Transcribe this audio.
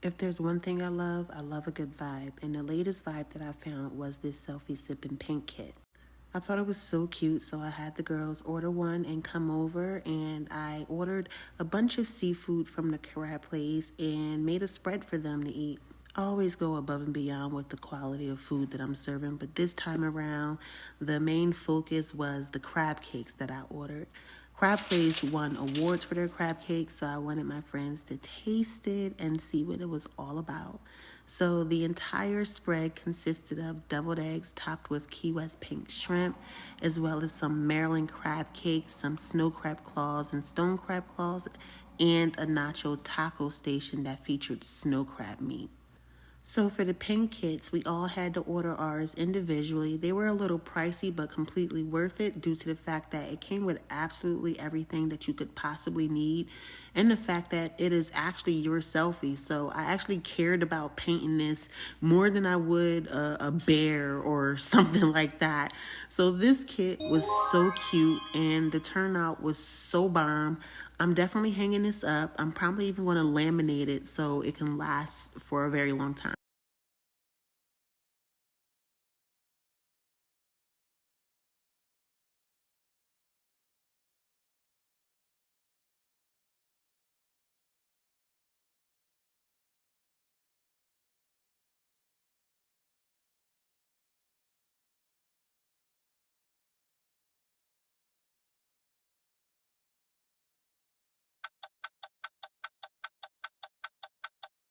If there's one thing I love a good vibe. And the latest vibe that I found was this selfie sipping pink kit. I thought it was so cute, so I had the girls order one and come over, and I ordered a bunch of seafood from the crab place and made a spread for them to eat. I always go above and beyond with the quality of food that I'm serving, but this time around, the main focus was the crab cakes that I ordered. Crab Place won awards for their crab cakes, so I wanted my friends to taste it and see what it was all about. So the entire spread consisted of deviled eggs topped with Key West pink shrimp, as well as some Maryland crab cakes, some snow crab claws and stone crab claws, and a nacho taco station that featured snow crab meat. So for the pink kits, we all had to order ours individually. They were a little pricey, but completely worth it due to the fact that it came with absolutely everything that you could possibly need, and the fact that it is actually your selfie. So I actually cared about painting this more than I would a bear or something like that. So this kit was so cute, and the turnout was so bomb. I'm definitely hanging this up. I'm probably even going to laminate it so it can last for a very long time.